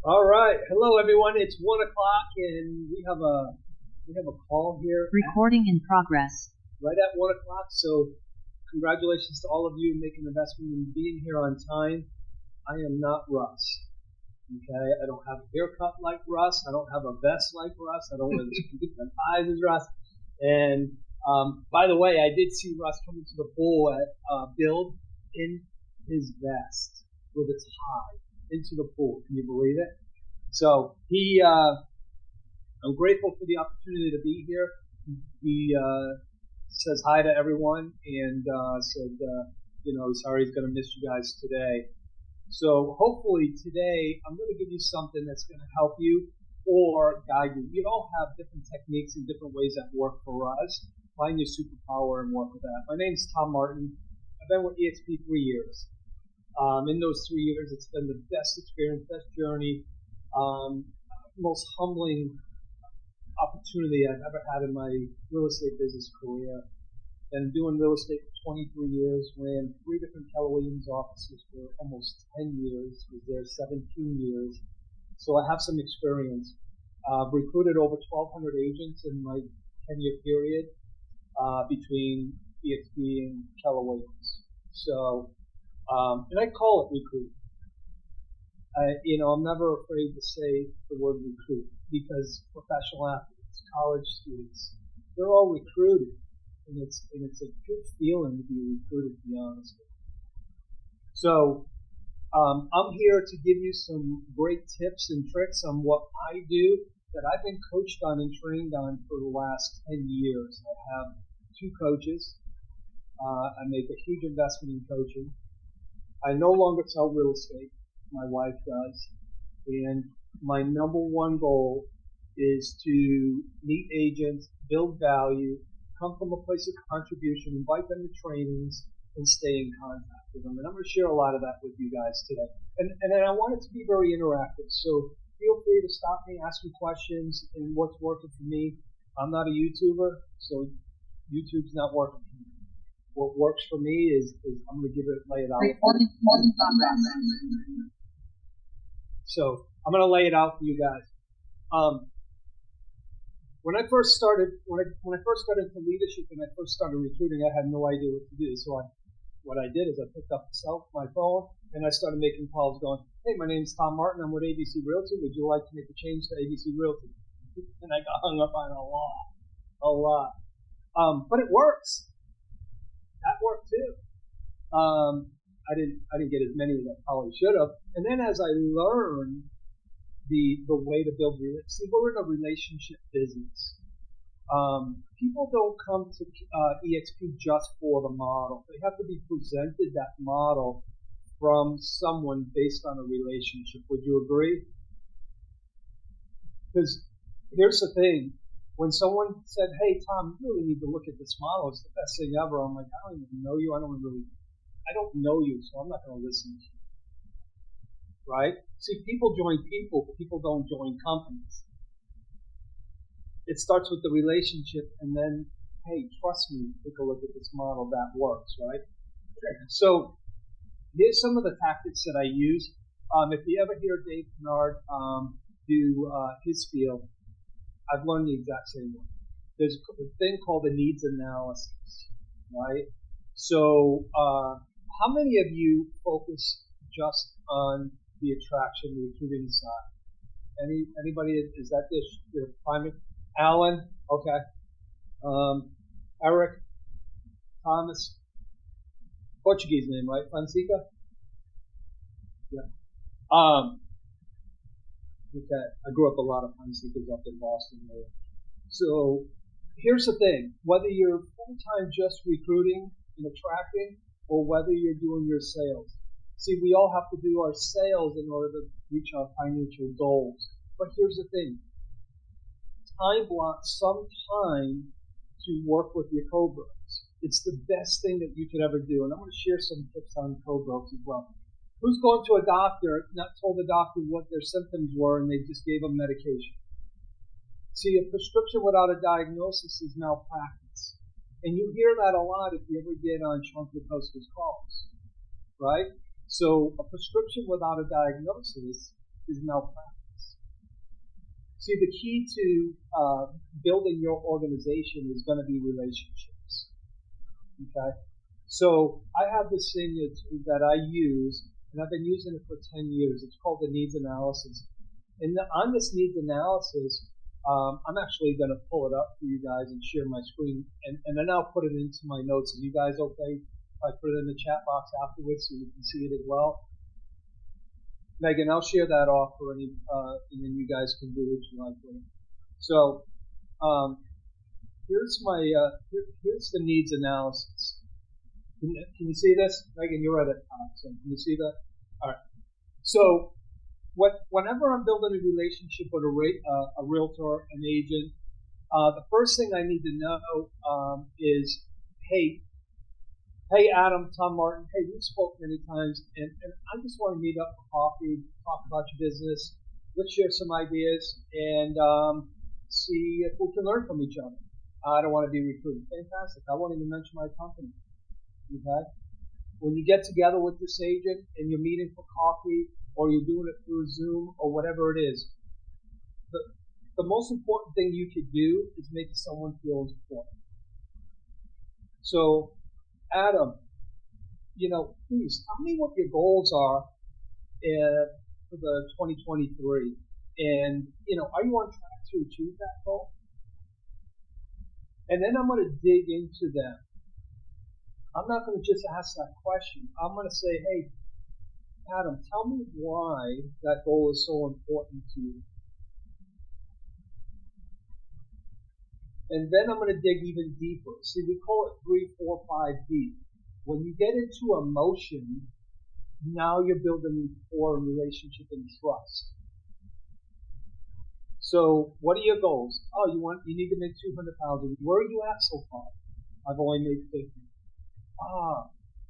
All right. Hello, everyone. It's 1:00, and we have a call here Recording in progress. right at 1:00. So, congratulations to all of you making an investment and being here on time. I am not Russ. Okay, I don't have a haircut like Russ. I don't have a vest like Russ. I don't wear the same ties as Russ. And by the way, I did see Russ come into the pool at Build in his vest with a tie into the pool. Can you believe it? So I'm grateful for the opportunity to be here. He says hi to everyone and said, sorry he's going to miss you guys today. So hopefully today I'm going to give you something that's going to help you or guide you. We all have different techniques and different ways that work for us. Find your superpower and work with that. My name is Tom Martin. I've been with EXP 3 years. In those 3 years, it's been the best experience, best journey, most humbling opportunity I've ever had in my real estate business career. Been doing real estate for 23 years, ran 3 different Keller Williams offices for almost 10 years, was there 17 years. So I have some experience. Recruited over 1,200 agents in my 10-year period between EXP and Keller Williams. So, and I call it recruiting. I'm never afraid to say the word recruit because professional athletes, college students, they're all recruited, and it's a good feeling to be recruited, to be honest with you. So I'm here to give you some great tips and tricks on what I do that I've been coached on and trained on for the last 10 years. I have 2 coaches. I make a huge investment in coaching. I no longer sell real estate. My wife does. And my number one goal is to meet agents, build value, come from a place of contribution, invite them to trainings, and stay in contact with them. And I'm going to share a lot of that with you guys today. And I want it to be very interactive. So feel free to stop me, ask me questions, and what's working for me. I'm not a YouTuber, so YouTube's not working for me. What works for me is I'm going to lay it out. So I'm going to lay it out for you guys. When I first started into leadership and I first started recruiting, I had no idea what to do. So what I did is I picked up my phone and I started making calls going, hey, my name's Tom Martin. I'm with ABC Realty. Would you like to make a change to ABC Realty? And I got hung up on a lot. But it works. That worked too. I didn't get as many as I probably should have. And then as I learned the way to build relationships, see, we're in a relationship business. People don't come to EXP just for the model. They have to be presented that model from someone based on a relationship. Would you agree? Because here's the thing. When someone said, hey, Tom, you really need to look at this model. It's the best thing ever. I'm like, I don't even know you. I don't know you, so I'm not going to listen to you. Right? See, people join people. People don't join companies. It starts with the relationship, and then, hey, trust me, take a look at this model. That works, right? Okay. So here's some of the tactics that I use. If you ever hear Dave Kennard do his spiel, I've learned the exact same way. There's a thing called a needs analysis, right? So how many of you focus just on the attraction, the recruiting side? Anybody? Is that their primary? Alan? Okay. Eric? Thomas? Portuguese name, right? Fonseca? Yeah. Okay. I grew up a lot of Fonsecas up in Boston area. So here's the thing. Whether you're full-time just recruiting and attracting or whether you're doing your sales. See, we all have to do our sales in order to reach our financial goals. But here's the thing. Time block some time to work with your co-brokers. It's the best thing that you could ever do. And I'm going to share some tips on co-brokers as well. Who's going to a doctor, not told the doctor what their symptoms were, and they just gave them medication? See, a prescription without a diagnosis is malpractice. And you hear that a lot if you ever get on Chunky Posters calls, right? So a prescription without a diagnosis is malpractice. See, the key to building your organization is going to be relationships. Okay? So I have this thing that I use, and I've been using it for 10 years. It's called the needs analysis. And on this needs analysis, I'm actually going to pull it up for you guys and share my screen, and then I'll put it into my notes. Are you guys okay if I put it in the chat box afterwards so you can see it as well? Megan, I'll share that off for any, and then you guys can do what you like with it. So, here's my, here's the needs analysis. Can you see this? Megan, you're at it. So can you see that? All right. So, whenever I'm building a relationship with a realtor, an agent, the first thing I need to know is, hey, Adam, Tom Martin, hey, we've spoken many times, and I just want to meet up for coffee, talk about your business, let's share some ideas, and see if we can learn from each other. I don't want to be recruited. Fantastic. I won't even mention my company. Okay? When you get together with this agent and you're meeting for coffee, or you're doing it through Zoom, or whatever it is, the most important thing you could do is make someone feel important. So, Adam, please tell me what your goals are for the 2023, and are you on track to achieve that goal? And then I'm going to dig into them. I'm not going to just ask that question. I'm going to say, hey, Adam, tell me why that goal is so important to you. And then I'm going to dig even deeper. See, we call it 3, 4, 5 deep. When you get into emotion, now you're building rapport, relationship, and trust. So, what are your goals? Oh, you need to make 200,000. Where are you at so far? I've only made 50.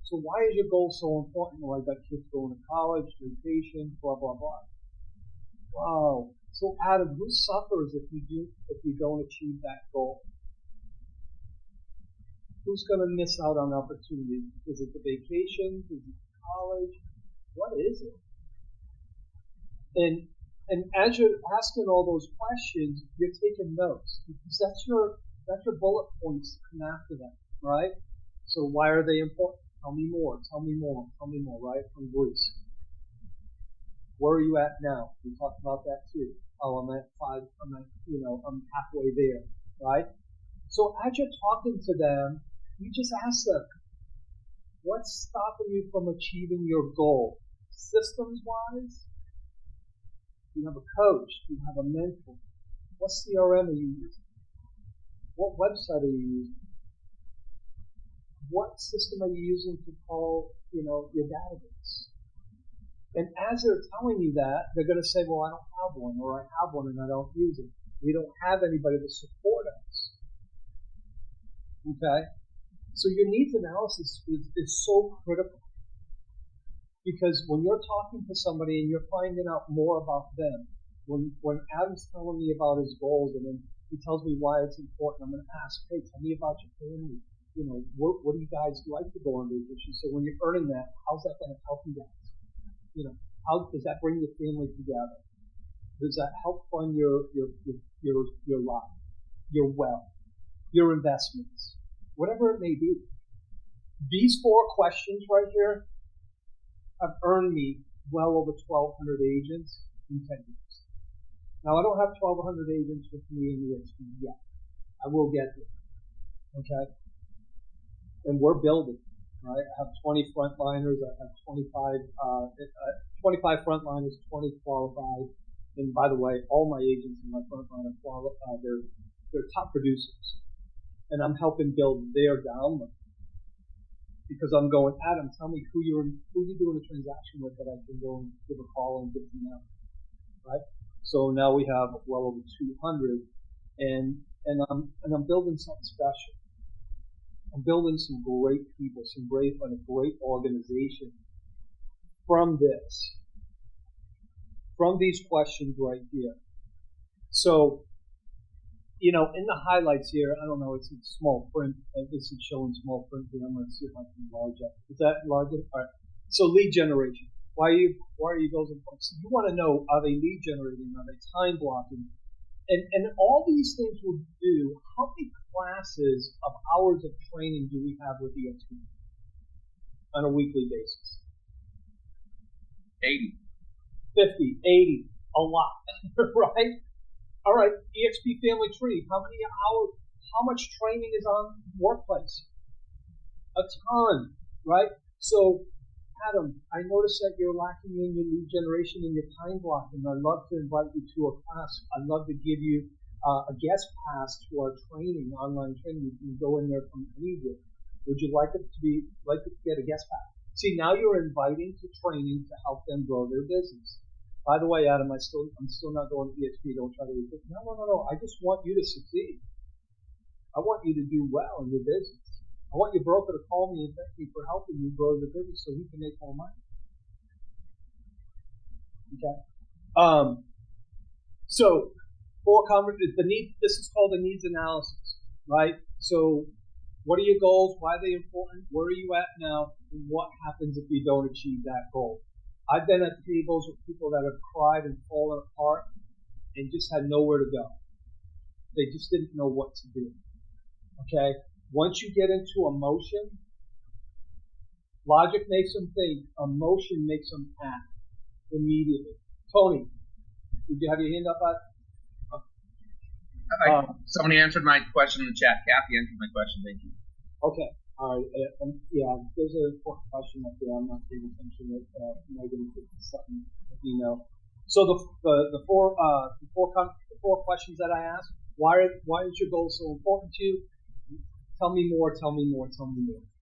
So why is your goal so important? Well, I got kids going to college, vacation, blah blah blah. Wow. So Adam, who suffers if you don't achieve that goal? Who's going to miss out on opportunities? Is it the vacation? Is it college? What is it? And as you're asking all those questions, you're taking notes, because that's your bullet points to come after that, right? So why are they important? Tell me more, right? From Greece. Where are you at now? We talked about that too. Oh, I'm at 5, I'm halfway there, right? So as you're talking to them, you just ask them, what's stopping you from achieving your goal? Systems-wise? Do you have a coach? Do you have a mentor? What CRM are you using? What website are you using? What system are you using to call, your database? And as they're telling you that, they're going to say, well, I don't have one, or I have one and I don't use it. We don't have anybody to support us. Okay? So your needs analysis is so critical. Because when you're talking to somebody and you're finding out more about them, when Adam's telling me about his goals and then he tells me why it's important, I'm going to ask, hey, tell me about your family. What do you guys like to go on vacation? So when you're earning that, how's that going to help you guys? How does that bring your family together? Does that help fund your life, your wealth, your investments, whatever it may be? These 4 questions right here have earned me well over 1,200 agents in 10 years. Now I don't have 1,200 agents with me in the industry yet. I will get there. Okay? And we're building, right? I have 20 frontliners. I have 25 frontliners, 20 qualified. And by the way, all my agents in my frontline are qualified. They're top producers. And I'm helping build their downline. Because I'm going, Adam, tell me who you're doing a transaction with that I can go and give a call and get to know. Right? So now we have well over 200, and I'm building something special. I'm building some great people, a great organization from these questions right here. So, in the highlights here, I don't know, it's in small print. This is showing small print here. I'm going to see if I can enlarge that. Is that large? All right. So lead generation. Why are your goals important? So you want to know, are they lead generating? Are they time blocking? And all these things will do. How many classes of hours of training do we have with EXP on a weekly basis? 80. 50, 80, a lot, right? All right, EXP Family Tree, how many hours, how much training is on workplace? A ton, right? So, Adam, I noticed that you're lacking in your lead generation and your time blocking. I'd love to invite you to a class. I'd love to give you a guest pass to our training, online training. You can go in there from anywhere. Would you like to get a guest pass? See, now you're inviting to training to help them grow their business. By the way, Adam, I'm still not going to EXP. Don't try to repeat. No. I just want you to succeed. I want you to do well in your business. I want your broker to call me and thank me for helping you grow the business so he can make more money. Okay. So this is called the needs analysis, right? So what are your goals? Why are they important? Where are you at now? And what happens if you don't achieve that goal? I've been at tables with people that have cried and fallen apart and just had nowhere to go. They just didn't know what to do. Okay? Once you get into emotion, logic makes them think, emotion makes them act immediately. Tony, did you have your hand up? Somebody answered my question in the chat. Kathy answered my question. Thank you. Okay. All right. Yeah, there's an important question up there. I'm not paying attention to Megan. Something you know. So the four questions that I asked. Why is your goal so important to you? Tell me more.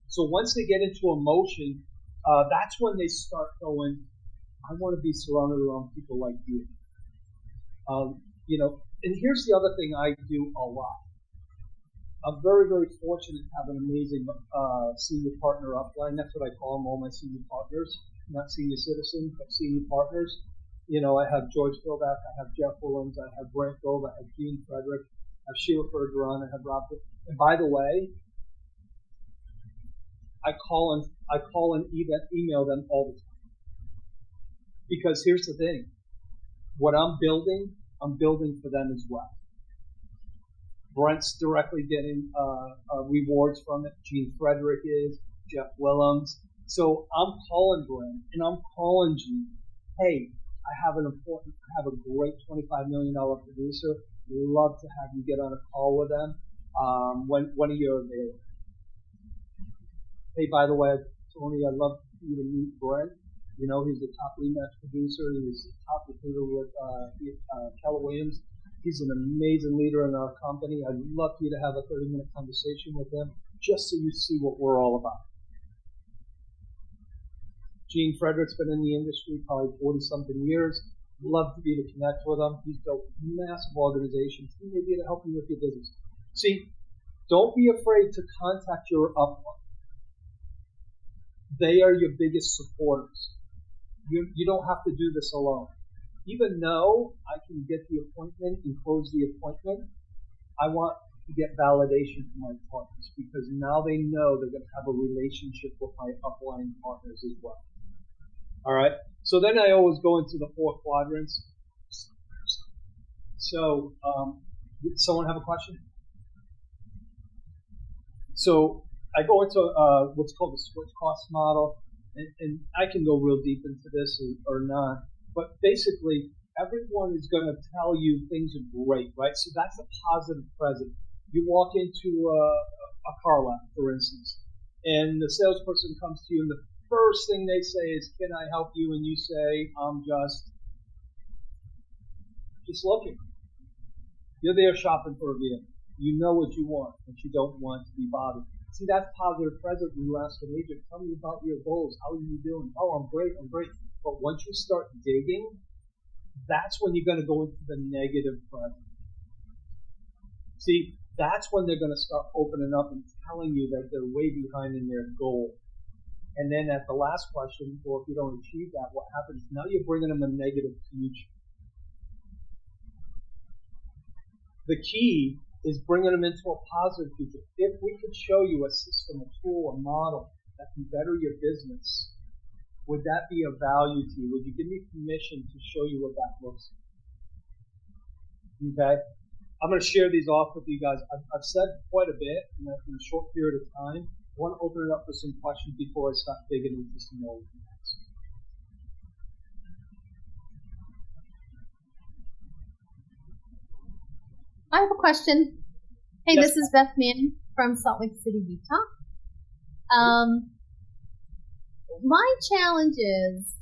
So once they get into emotion, that's when they start going, I want to be surrounded around people like you. And here's the other thing I do a lot. I'm very, very fortunate to have an amazing senior partner upline. That's what I call them, all my senior partners. Not senior citizens, but senior partners. I have George Philback, I have Jeff Williams, I have Brent Gove, I have Gene Frederick, I have Sheila Bergeron, I have Rob. And by the way, I call and email them all the time. Because here's the thing. What I'm building for them as well. Brent's directly getting rewards from it. Gene Frederick is. Jeff Willems. So I'm calling Brent and I'm calling Gene. Hey, I have a great $25 million producer. We'd love to have you get on a call with them. When are you available? Hey, by the way, Tony, I'd love for you to meet Brent. He's the top rematch producer. He's the top recruiter with Keller Williams. He's an amazing leader in our company. I'd love for you to have a 30-minute conversation with him just so you see what we're all about. Gene Frederick's been in the industry probably 40-something years. Love to be able to connect with him. He's built massive organizations. He may be able to help you with your business. See, don't be afraid to contact your upline. They are your biggest supporters. You don't have to do this alone. Even though I can get the appointment and close the appointment, I want to get validation from my partners because now they know they're going to have a relationship with my upline partners as well. All right. So then I always go into the 4 quadrants. So, someone have a question? So I go into what's called the switch cost model, and I can go real deep into this or not. But basically, everyone is going to tell you things are great, right? So that's a positive present. You walk into a car lot, for instance, and the salesperson comes to you, and the first thing they say is, "Can I help you?" And you say, "I'm just looking." You're there shopping for a vehicle. You know what you want, but you don't want to be bothered. See, that's positive present when you ask an agent, "Tell me about your goals. How are you doing?" "Oh, I'm great. But once you start digging, that's when you're going to go into the negative present. See, that's when they're going to start opening up and telling you that they're way behind in their goal. And then at the last question, well, if you don't achieve that, what happens? Now you're bringing them a negative future. The key is bringing them into a positive future. If we could show you a system, a tool, a model that can better your business, would that be of value to you? Would you give me permission to show you what that looks like? Okay? I'm going to share these off with you guys. I've said quite a bit in a short period of time. I want to open it up for some questions before I start digging into some old things. I have a question. Hey, Yes. This is Beth Manning from Salt Lake City, Utah. My challenge is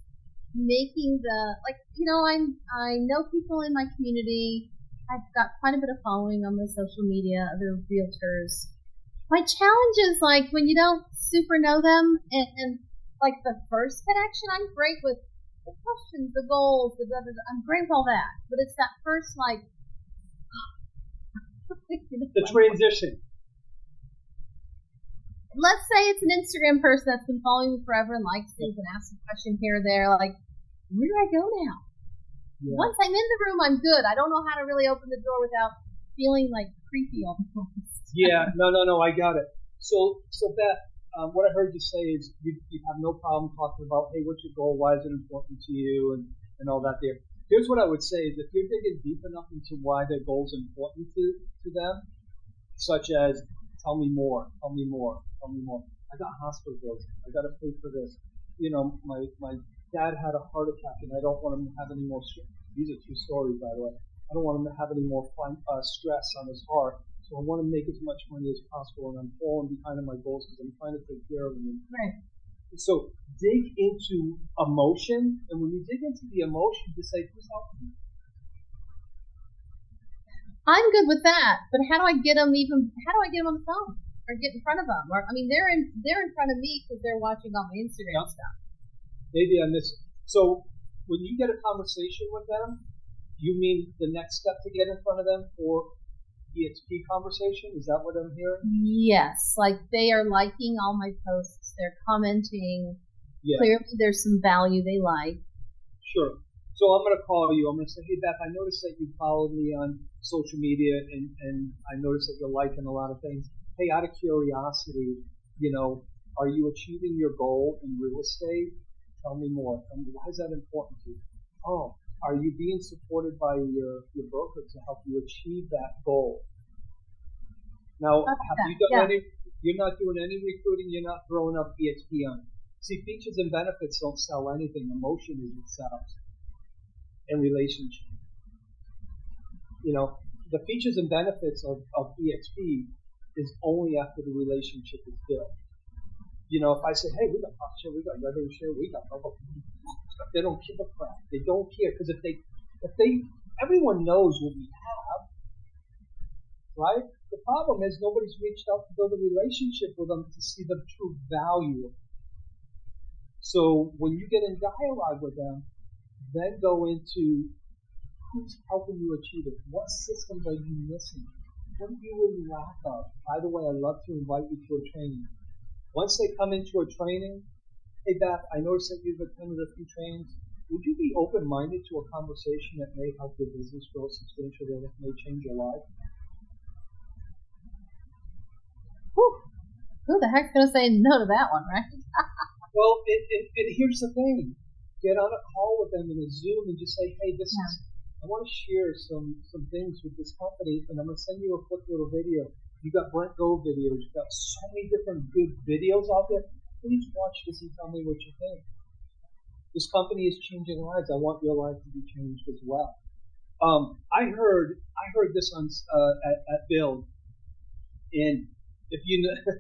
making I know people in my community. I've got quite a bit of following on my social media, other realtors. My challenge is when you don't super know them and like the first connection, I'm great with the questions, the goals, I'm great with all that. But it's that first The transition. Let's say it's an Instagram person that's been following me forever and likes things and asks a question here or there, where do I go now? Yeah. Once I'm in the room, I'm good. I don't know how to really open the door without feeling creepy almost. Yeah, no, I got it. So Beth, what I heard you say is you have no problem talking about, hey, what's your goal? Why is it important to you? And all that there. Here's what I would say is if you're digging deep enough into why their goal is important to them, such as tell me more. I got hospital bills. I got to pay for this. My dad had a heart attack, and I don't want him to have any more. These are true stories, by the way. I don't want him to have any more stress on his heart. So I want to make as much money as possible, and I'm falling behind on my goals because I'm trying to take care of him. Right. So dig into emotion, and when you dig into the emotion, just say, "Who's helping me?" I'm good with that, but how do I get them on the phone or get in front of them? They're in front of me because they're watching all my Instagram stuff. Maybe I missed. So when you get a conversation with them, you mean the next step to get in front of them for EXP conversation? Is that what I'm hearing? Yes, they are liking all my posts. They're commenting. Yeah. Clearly, there's some value they like. Sure. So I'm going to call you. I'm going to say, hey, Beth, I noticed that you followed me on social media, and I noticed that you're liking a lot of things. Hey, out of curiosity, are you achieving your goal in real estate? Tell me more. Why is that important to you? Oh, are you being supported by your broker to help you achieve that goal? Now, have you done any? You're not doing any recruiting. You're not throwing up EXP on it. See, features and benefits don't sell anything. Emotion is what sells. And relationship. The features and benefits of EXP is only after the relationship is built. If I say, hey, we got profit share, we got revenue share, we got blah, blah, blah, they don't give a crap. They don't care because if everyone knows what we have, right? The problem is nobody's reached out to build a relationship with them to see the true value of it. So when you get in dialogue with them, then go into who's helping you achieve it. What systems are you missing? What do you in lack of? By the way, I'd love to invite you to a training. Once they come into a training, hey Beth, I noticed that you've attended a few trainings. Would you be open-minded to a conversation that may help your business grow substantially and it may change your life? Who the heck's going to say no to that one, right? Well, here's the thing. Get on a call with them in a Zoom and just say, hey, I want to share some things with this company, and I'm going to send you a quick little video. You got Brent Go videos. You got so many different good videos out there. Please watch this and tell me what you think. This company is changing lives. I want your life to be changed as well. I heard this on at Build, and if you know,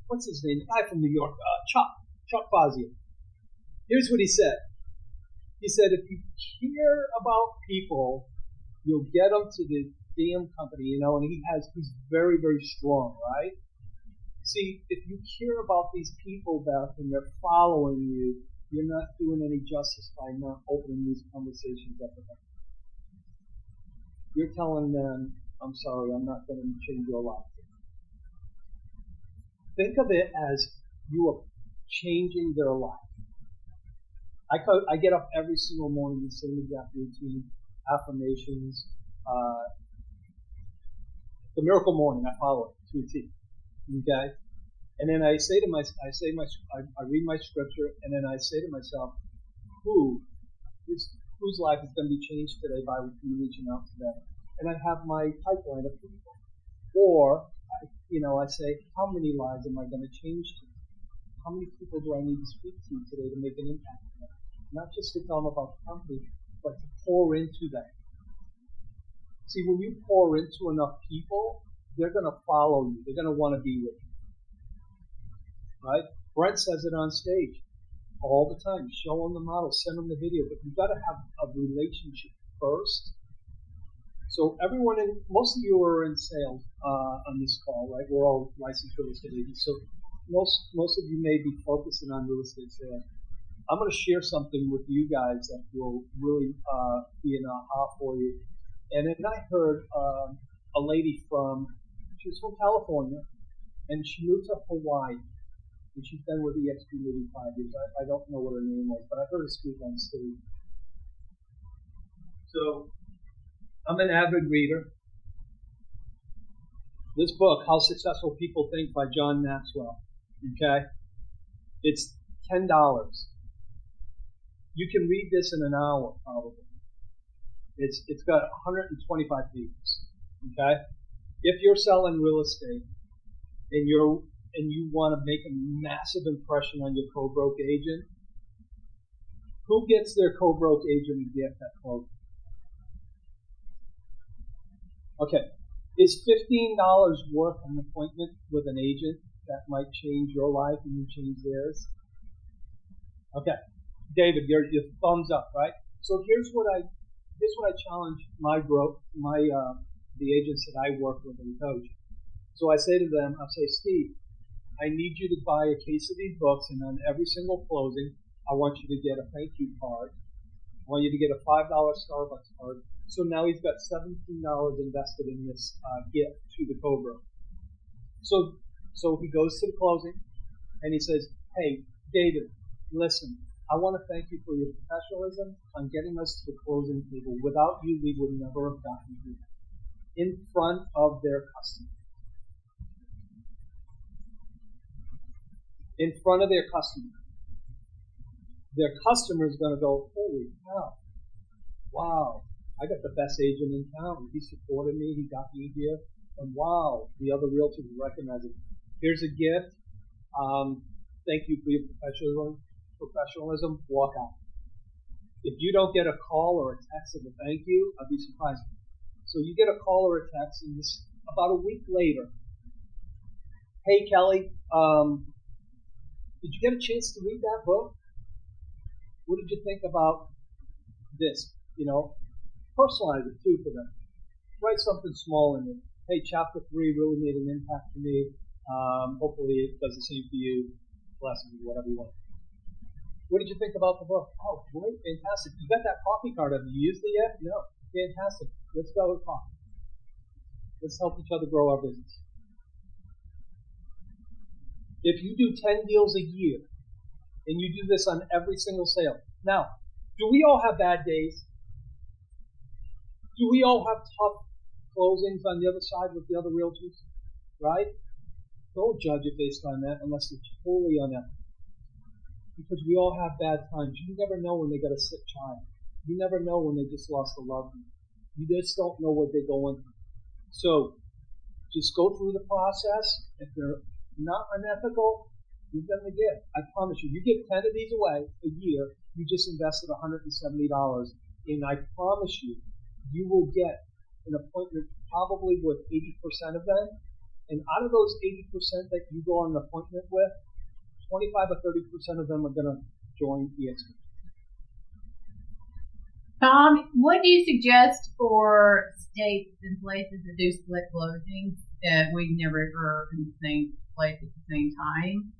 what's his name? The guy from New York, Chuck Fazio. Here's what he said. He said, if you care about people, you'll get them to the damn company, and he's very, very strong, right? See, if you care about these people, Beth, and they're following you, you're not doing any justice by not opening these conversations up with them. You're telling them, I'm sorry, I'm not going to change your life. Think of it as you are changing their life. I get up every single morning, the same exact routine, affirmations, the miracle morning, I follow it to a T. Okay? And then I read my scripture, and then I say to myself, whose life is going to be changed today by me reaching out to them? And I have my pipeline of people. Or, I say, how many lives am I going to change to? How many people do I need to speak to today to make an impact on them? Not just to tell them about the company, but to pour into them. See, when you pour into enough people, they're going to follow you. They're going to want to be with you. Right? Brent says it on stage all the time. Show them the model, send them the video, but you've got to have a relationship first. So most of you are in sales on this call, right? We're all licensed real estate agents, so most of you may be focusing on real estate sales. I'm going to share something with you guys that will really be an aha for you. And then I heard a lady she was from California, and she moved to Hawaii. And she's been with EXP maybe 5 years. I don't know what her name was, but I heard her speak on stage. So, I'm an avid reader. This book, How Successful People Think by John Maxwell. Okay? It's $10. You can read this in an hour, probably. It's got 125 pages. Okay? If you're selling real estate and you want to make a massive impression on your co-broke agent, who gets their co-broke agent a gift at closing? Okay. Is $15 worth an appointment with an agent that might change your life and you change theirs? Okay. David, your thumbs up, right? So here's what I challenge the agents that I work with and coach. So I say to them, Steve, I need you to buy a case of these books, and on every single closing, I want you to get a thank you card. I want you to get a $5 Starbucks card. So now he's got $17 invested in this gift to the Cobra. So he goes to the closing, and he says, hey, David, listen, I want to thank you for your professionalism on getting us to the closing table. Without you, we would never have gotten here. In front of their customer. In front of their customer. Their customer is going to go, holy cow, wow, I got the best agent in town. He supported me. He got me here. And wow, the other realtors recognize it. Here's a gift. Thank you for your professionalism. Walk out. If you don't get a call or a text of a thank you, I'd be surprised. So you get a call or a text, and this about a week later. Hey, Kelly, did you get a chance to read that book? What did you think about this? Personalize it too for them. Write something small in it. Hey, chapter 3 really made an impact for me. Hopefully it does the same for you. Blessings, whatever you want. What did you think about the book? Oh, great, fantastic. You got that coffee card. Have you used it yet? No. Fantastic. Let's go with coffee. Let's help each other grow our business. If you do 10 deals a year, and you do this on every single sale. Now, do we all have bad days? Do we all have tough closings on the other side with the other realtors? Right? Don't judge it based on that unless it's totally unethical. Because we all have bad times. You never know when they got a sick child. You never know when they just lost a loved one. You just don't know what they're going through. So, just go through the process. If they're not unethical, give them the gift. I promise you, you give 10 of these away a year, you just invested $170. And I promise you, you will get an appointment probably with 80% of them. And out of those 80% that you go on an appointment with, 25 or 30% of them are going to join EXP. Tom, what do you suggest for states and places that do split closings that we never are in the same place at the same time?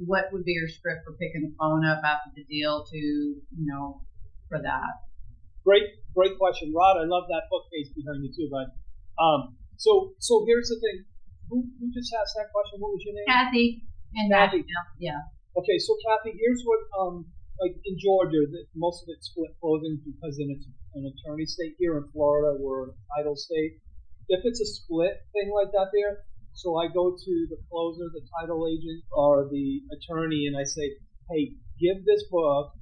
What would be your script for picking the phone up after the deal for that? Great question. Rod, I love that bookcase behind you too, bud. So here's the thing. Who just asked that question? What was your name? Kathy. And Kathy. Yeah. Okay, so Kathy, here's what, like in Georgia, most of it's split closings because then it's an attorney state. Here in Florida, we're a title state. If it's a split thing like that there, So I go to the closer, the title agent, or the attorney, and I say, hey, give this book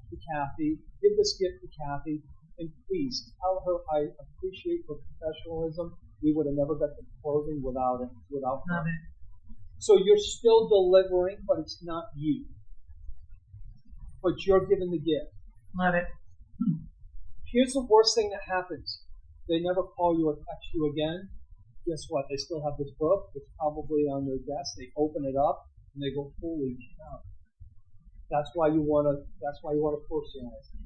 to Kathy, give this gift to Kathy, and please tell her I appreciate her professionalism. We would have never got to closing without her. Love it. So you're still delivering, but it's not you. But you're giving the gift. Love it. Here's the worst thing that happens. They never call you or text you again. Guess what? They still have this book. It's probably on their desk. They open it up and they go, holy cow. That's why you want to personalize it.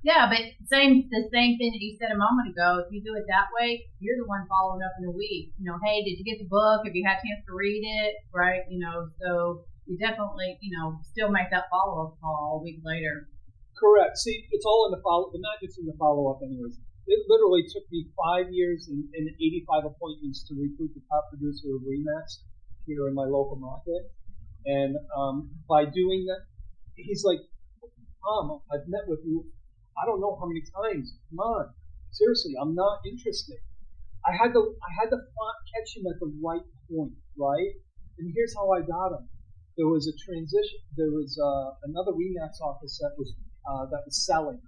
Yeah, but the same thing that you said a moment ago. If you do it that way, you're the one following up in a week. Hey, did you get the book? Have you had a chance to read it? Right? So you definitely, still make that follow-up call a week later. Correct. See, it's all in the follow. The magic's in the follow-up anyways. It literally took me 5 years and 85 appointments to recruit the top producer of Remax here in my local market. And by doing that, he's like, Tom, I've met with you I don't know how many times. Come on. Seriously, I'm not interested. I had to catch him at the right point, right? And here's how I got him. There was a transition. There was another Remax office that was selling.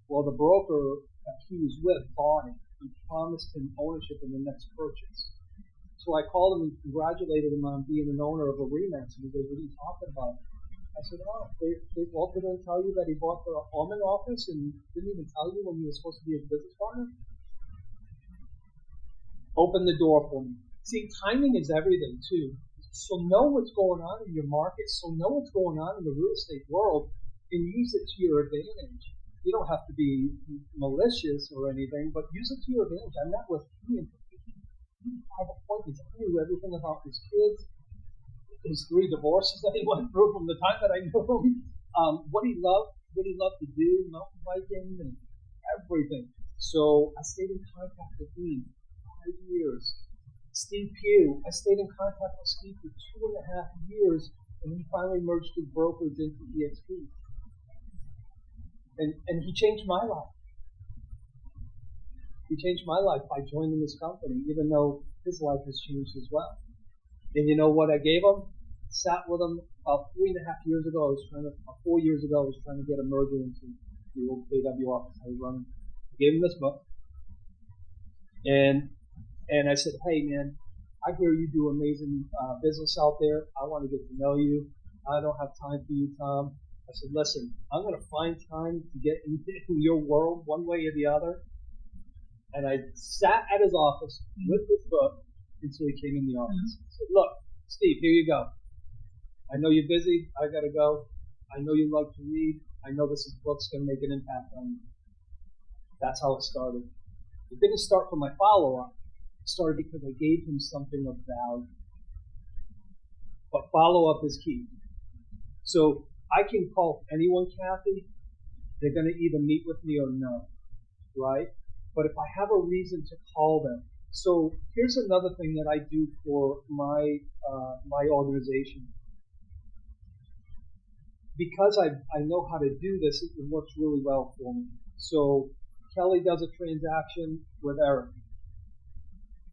Well, the broker that he was with bought it and promised him ownership in the next purchase. So I called him and congratulated him on being an owner of a Remax. And he goes, what are you talking about? I said, Walter didn't tell you that he bought the Almond office and didn't even tell you when you were supposed to be his business partner? Open the door for me. See, timing is everything, too. So know what's going on in your market. So know what's going on in the real estate world and use it to your advantage. You don't have to be malicious or anything, but use it to your advantage. I met with him in 5 appointments. I knew everything about his kids, his 3 divorces that he went through from the time that I knew him, what he loved to do, mountain biking and everything. So I stayed in contact with him 5 years. Steve Pugh, I stayed in contact with Steve for 2.5 years, and he finally merged his brokerage into EXP. And he changed my life. He changed my life by joining this company, even though his life has changed as well. And you know what I gave him? Sat with him about 3.5 years ago. 4 years ago, I was trying to get a merger into the old KW office I was running. I gave him this book. And I said, hey, man, I hear you do amazing business out there. I want to get to know you. I don't have time for you, Tom. I said, listen, I'm going to find time to get into your world one way or the other. And I sat at his office with this book until he came in the office. I said, look, Steve, here you go. I know you're busy. I got to go. I know you love to read. I know this book's going to make an impact on you. That's how it started. It didn't start from my follow-up. It started because I gave him something of value. But follow-up is key. So I can call anyone, Kathy. They're going to either meet with me or no, right? But if I have a reason to call them. So here's another thing that I do for my organization. Because I know how to do this, it works really well for me. So Kelly does a transaction with Eric.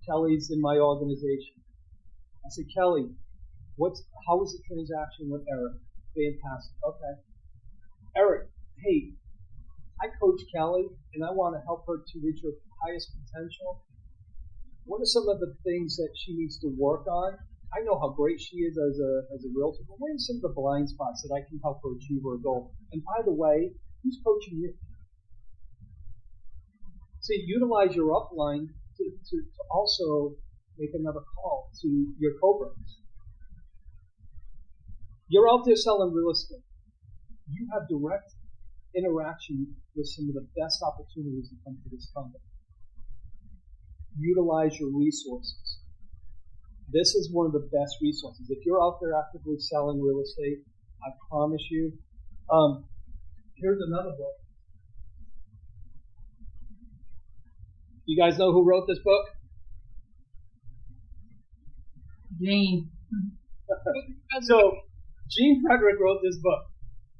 Kelly's in my organization. I said, Kelly, how was the transaction with Eric? Fantastic. Okay. Eric, hey, I coach Kelly and I want to help her to reach her highest potential. What are some of the things that she needs to work on? I know how great she is as a realtor, but what are some of the blind spots that I can help her achieve her goal? And by the way, who's coaching you? See, utilize your upline to also make another call to your co-brothers. You're out there selling real estate. You have direct interaction with some of the best opportunities that come to this company. Utilize your resources. This is one of the best resources. If you're out there actively selling real estate, I promise you. Here's another book. You guys know who wrote this book? Gene. So, Gene Frederick wrote this book.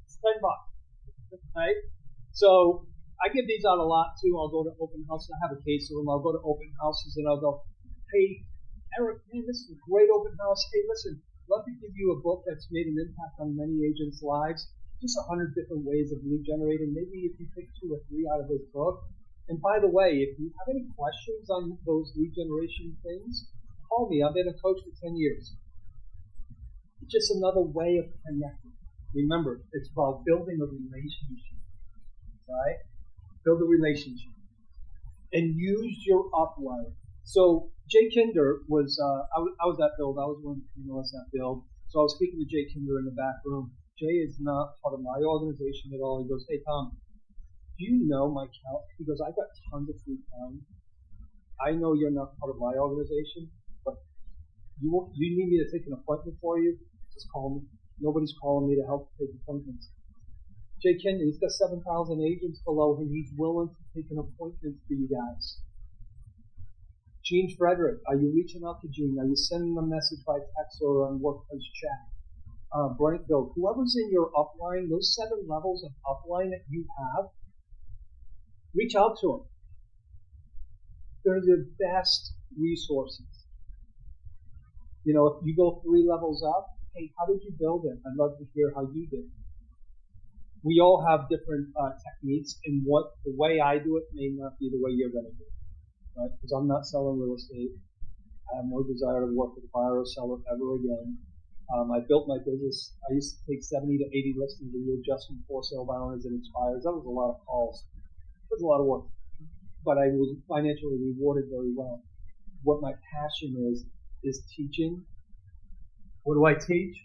It's $10. Right? So, I give these out a lot too. I'll go to open houses. I have a case of them. I'll go to open houses and I'll go, hey, Eric, man, this is a great open house. Hey, listen, love to give you a book that's made an impact on many agents' lives. Just 100 different ways of lead generating. Maybe if you pick 2 or 3 out of this book. And by the way, if you have any questions on those lead generation things, call me. I've been a coach for 10 years. It's just another way of connecting. Remember, it's about building a relationship, right? Build a relationship. And use your upline. So Jay Kinder was, I was at Build. I was one of the panelists at Build. So I was speaking to Jay Kinder in the back room. Jay is not part of my organization at all. He goes, hey, Tom, do you know my count? He goes, I got tons of free time. I know you're not part of my organization, but you need me to take an appointment for you? Just call me. Nobody's calling me to help take appointments. Jay Kinder, he's got 7,000 agents below him. He's willing to take an appointment for you guys. Gene Frederick, are you reaching out to Gene? Are you sending a message by text or on workplace chat? Brent Bill, whoever's in your upline, those 7 levels of upline that you have, reach out to them. They're the best resources. You know, if you go 3 levels up, hey, how did you build it? I'd love to hear how you did. We all have different techniques, and the way I do it may not be the way you're going to do it, right? Because I'm not selling real estate. I have no desire to work with a buyer or seller ever again. I built my business. I used to take 70 to 80 listings a year just from for sale by owners and expires. That was a lot of calls. It was a lot of work, but I was financially rewarded very well. What my passion is teaching. What do I teach?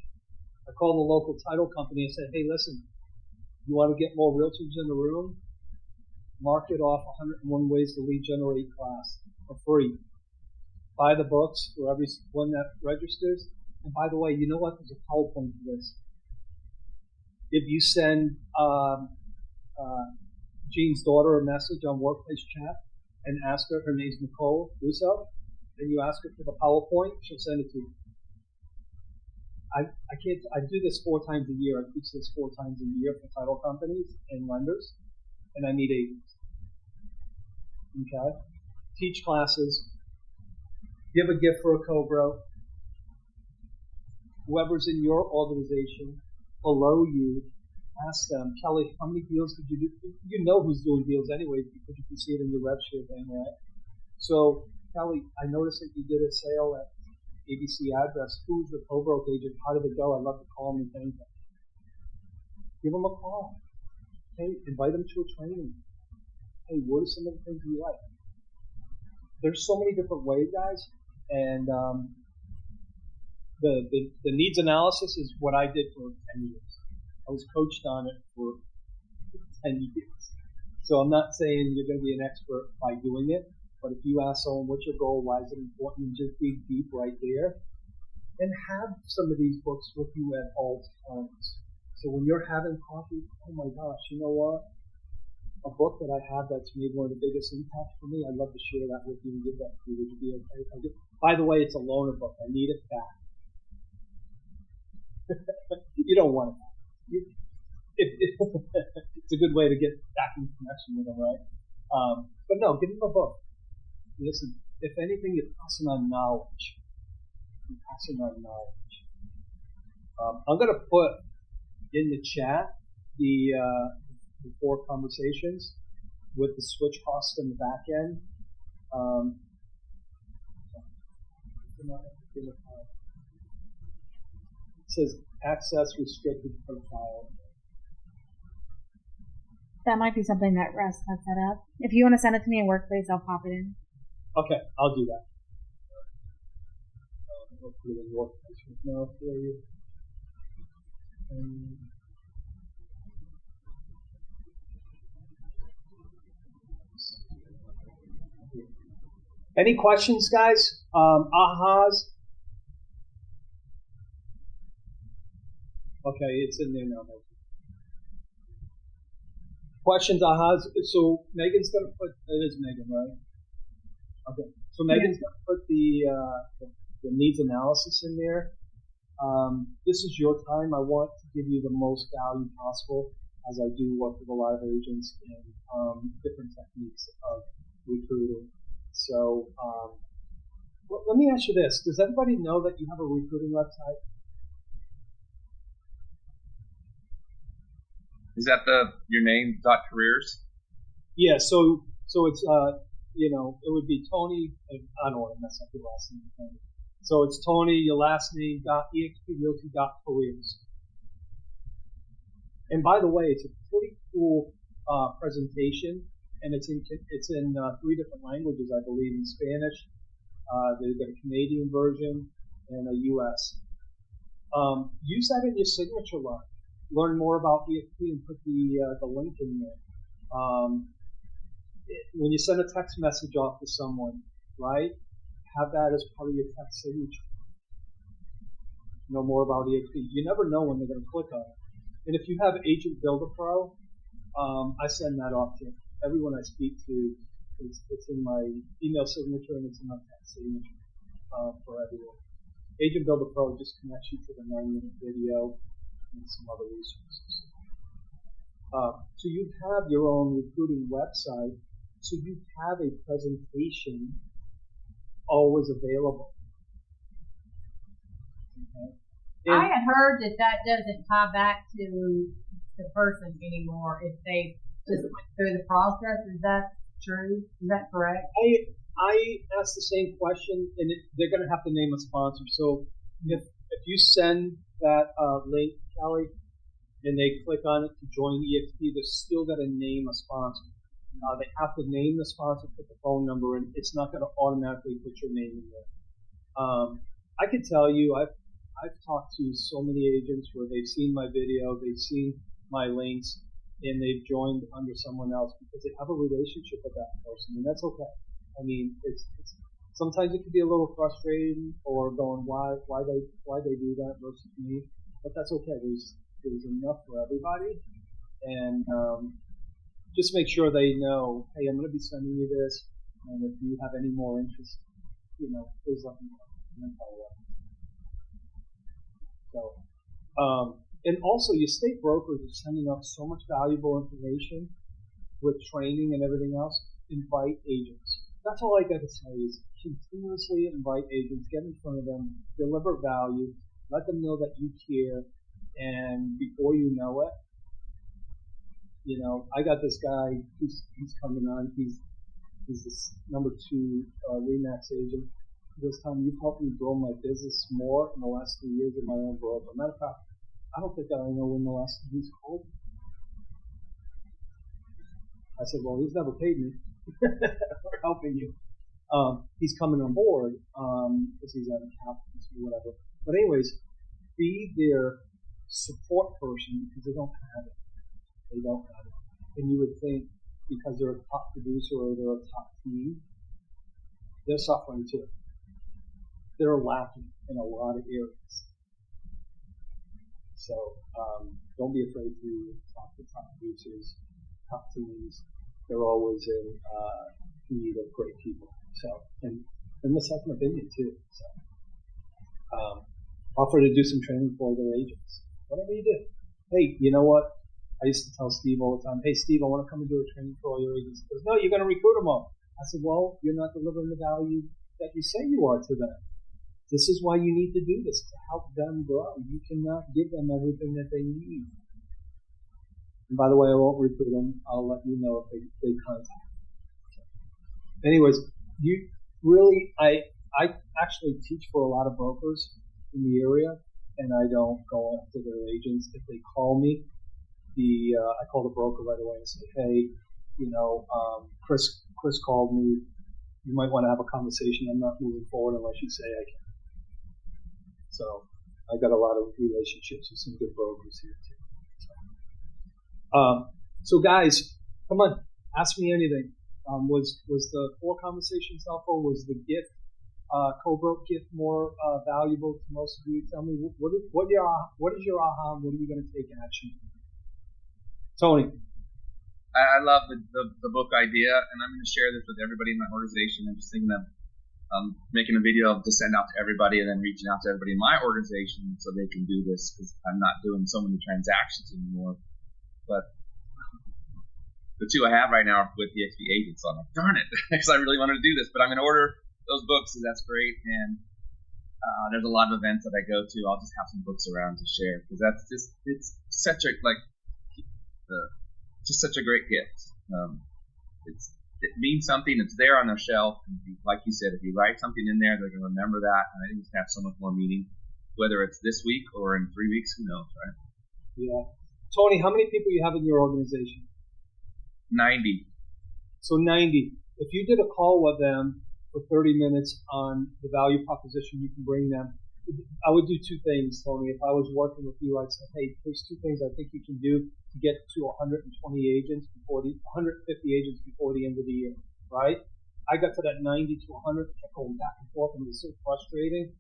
I call the local title company and say, hey, listen, you want to get more realtors in the room? Mark it off 101 ways to lead generate class for free. Buy the books for every one that registers. And by the way, you know what? There's a PowerPoint for this. If you send Jean's daughter a message on workplace chat and ask her name's Nicole Russo, and you ask her for the PowerPoint, she'll send it to you. I do this 4 times a year. I teach this 4 times a year for title companies and lenders, and I meet agents. Okay? Teach classes. Give a gift for a co-bro. Whoever's in your organization below you, ask them, Kelly, how many deals did you do? You know who's doing deals anyway because you can see it in your rev share thing, right? So, Kelly, I noticed that you did a sale at ABC address. Who's the co-broke agent? How did it go? I'd love to call them and thank them. Give them a call. Hey, invite them to a training. Hey, what are some of the things you like? There's so many different ways, guys, and the needs analysis is what I did for 10 years. I was coached on it for 10 years. So I'm not saying you're going to be an expert by doing it, but if you ask someone, what's your goal, why is it important, and just dig deep right there, and have some of these books with you at all times. So when you're having coffee, oh my gosh, you know what? A book that I have that's made one of the biggest impacts for me, I'd love to share that with you and give that to you. Would you be okay if I did? By the way, it's a loaner book. I need it back. You don't want it. It's a good way to get back in connection with them, right? But no, give them a book. Listen, if anything, you're passing on knowledge. You're passing on knowledge. I'm going to put in the chat the 4 conversations with the switch costs in the back end. It says access restricted profile. That might be something that Russ has set up. If you want to send it to me in Workplace, I'll pop it in. Okay, I'll do that. I'll put it in Workplace now for you. Any questions, guys? Ahas? Okay, it's in there now. Questions, ahas? So Megan's going to put, it is Megan, right? Okay. So Megan's going to put the needs analysis in there. This is your time. I want to give you the most value possible as I do work with a lot of agents and different techniques of recruiting. So let me ask you this. Does everybody know that you have a recruiting website? Is that your name, .careers? Yeah, so it's, it would be Tony, I don't want to mess up your last name, Tony. So it's Tony, your last name, .exprealty.careers. And by the way, it's a pretty cool presentation, and it's in 3 different languages, I believe, in Spanish. They've got a Canadian version and a U.S. Use that in your signature line. Learn more about EXP and put the link in there. When you send a text message off to someone, right, have that as part of your text signature. Know more about EXP. You never know when they're going to click on it. And if you have Agent Builder Pro, I send that off to everyone I speak to. It's in my email signature and it's in my text signature for everyone. Agent Builder Pro just connects you to the 9-minute video and some other resources. So you have your own recruiting website, so you have a presentation always available. Okay. I had heard that doesn't tie back to the person anymore if they just went through the process. Is that true? Is that correct? I asked the same question, and they're going to have to name a sponsor. So if you send that link, Kelly, and they click on it to join EXP, they're still got to name a sponsor. They have to name the sponsor, put the phone number in. It's not going to automatically put your name in there. I can tell you, I've talked to so many agents where they've seen my video, they've seen my links, and they've joined under someone else because they have a relationship with that person, and that's okay. I mean, it's sometimes it can be a little frustrating or going why they do that versus me, but that's okay. There's enough for everybody, and just make sure they know, hey, I'm going to be sending you this, and if you have any more interest, please let me know. And then follow up. So, and also your state brokers are sending up so much valuable information with training and everything else. Invite agents. That's all I got to say is continuously invite agents, get in front of them, deliver value, let them know that you care, and before you know it, I got this guy, he's coming on, he's this number 2 RE/MAX agent. This time you've helped me grow my business more in the last 3 years than my own broker. Matter of fact, I don't think I know when the last time he's called me. I said, well, he's never paid me for helping you. He's coming on board because he's out of capital or whatever. But anyways, be their support person because they don't have it. They don't have it. And you would think because they're a top producer or they're a top team, they're suffering too. They're lacking in a lot of areas. So don't be afraid to talk to top producers, top teams. They're always in need of great people. So and the second opinion too. So offer to do some training for their agents. Whatever you do. Hey, you know what? I used to tell Steve all the time, hey Steve, I want to come and do a training for all your agents. He goes, no, you're going to recruit them all. I said, well, you're not delivering the value that you say you are to them. This is why you need to do this, to help them grow. You cannot give them everything that they need. And by the way, I won't recruit them. I'll let you know if they contact me. Anyways, I actually teach for a lot of brokers in the area, and I don't go after their agents. If they call me, I call the broker right away and say, hey, Chris called me. You might want to have a conversation. I'm not moving forward unless you say I can. So I got a lot of relationships with some good brokers here too. So guys, come on, ask me anything. Was the 4 conversations helpful? Was the gift, co-broke gift more valuable to most of you? Tell me what is your aha? What are you going to take action? Tony. I love the book idea, and I'm going to share this with everybody in my organization. I'm just thinking of making a video to send out to everybody and then reaching out to everybody in my organization so they can do this because I'm not doing so many transactions anymore. But the 2 I have right now are with EXP agents, so I'm like, darn it, because I really wanted to do this. But I'm going to order those books, that's great. And there's a lot of events that I go to. I'll just have some books around to share because it's such a just such a great gift. It means something. It's there on their shelf. And like you said, if you write something in there, they're going to remember that, and I think it's going to have so much more meaning. Whether it's this week or in 3 weeks, who knows, right? Yeah. Tony, how many people you have in your organization? 90. So 90. If you did a call with them for 30 minutes on the value proposition you can bring them, I would do two things, Tony. If I was working with you, I'd say, hey, there's two things I think you can do to get to 150 agents before the end of the year, right? I got to that 90 to 100, kept going back and forth, and it was so frustrating,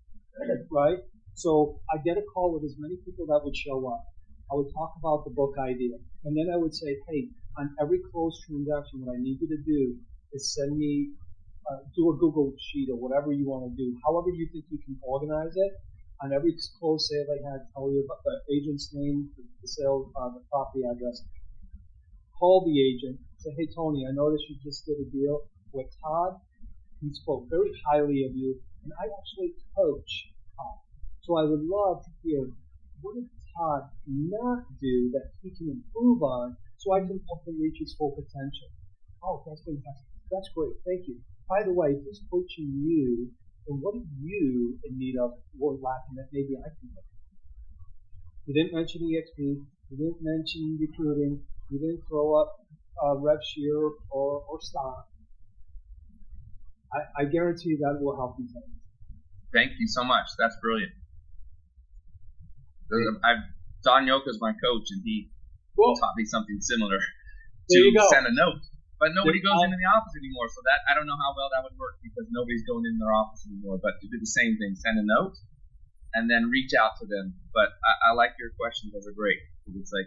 right? So I get a call with as many people that would show up. I would talk about the book idea, and then I would say, hey, on every closed transaction, what I need you to do is send me do a Google sheet or whatever you want to do, however you think you can organize it. On every closed sale they had, tell you about the agent's name, the sale, the property address. Call the agent, say, hey Tony, I noticed you just did a deal with Todd. He spoke very highly of you, and I actually coach Todd. So I would love to hear, what did Todd not do that he can improve on so I can help him reach his full potential? Oh, that's fantastic. That's great. Thank you. By the way, who's coaching you, and what are you in need of or lacking that maybe I can help? You didn't mention EXP. You didn't mention recruiting. You didn't throw up rev share or stock. I guarantee that will help you. Thank you so much. That's brilliant. Don Yoka's my coach, and he taught me something similar to send a note. But nobody goes into the office anymore, so that I don't know how well that would work because nobody's going in their office anymore. But to do the same thing, send a note, and then reach out to them. But I like your questions; those are great. It's like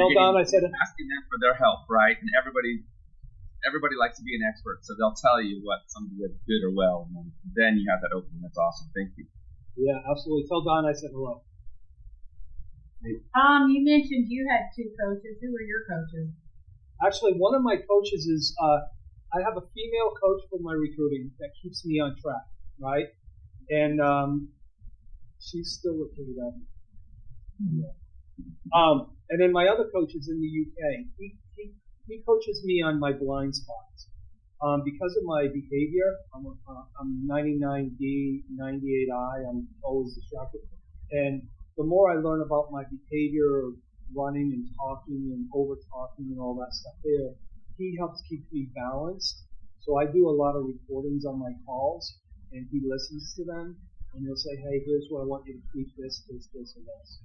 Don, I said asking them for their help, right? And everybody likes to be an expert, so they'll tell you what somebody did good or well, and then you have that opening. That's awesome. Thank you. Yeah, absolutely. Tell Don I said hello. You mentioned you had two coaches. Who are your coaches? Actually, one of my coaches is, I have a female coach for my recruiting that keeps me on track, right? And she's still with me. And then my other coach is in the UK. He coaches me on my blind spots. Because of my behavior, I'm 99D, 98I. I'm always distracted. And the more I learn about my behavior of running and talking and over talking and all that stuff there, he helps keep me balanced. So I do a lot of recordings on my calls, and he listens to them, and he'll say, hey, here's what I want you to tweak this, and this.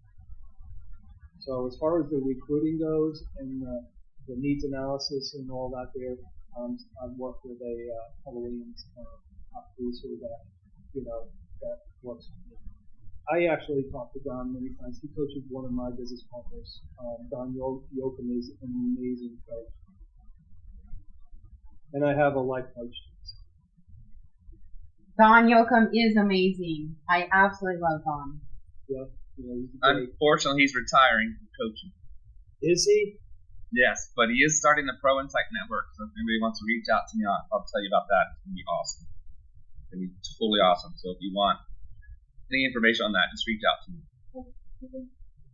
So as far as the recruiting goes and the needs analysis and all that there, I've worked with a Halloween producer that works with me. I actually talked to Don many times. He coaches one of my business partners. Don Yoakum is an amazing coach. And I have a life coach. Don Yoakum is amazing. I absolutely love Don. Yeah, he's great. Unfortunately, he's retiring from coaching. Is he? Yes, but he is starting the Pro Insight Network. So if anybody wants to reach out to me, I'll tell you about that. It's going to be awesome. It's going to be totally awesome. So if you want any information on that, just reach out to me.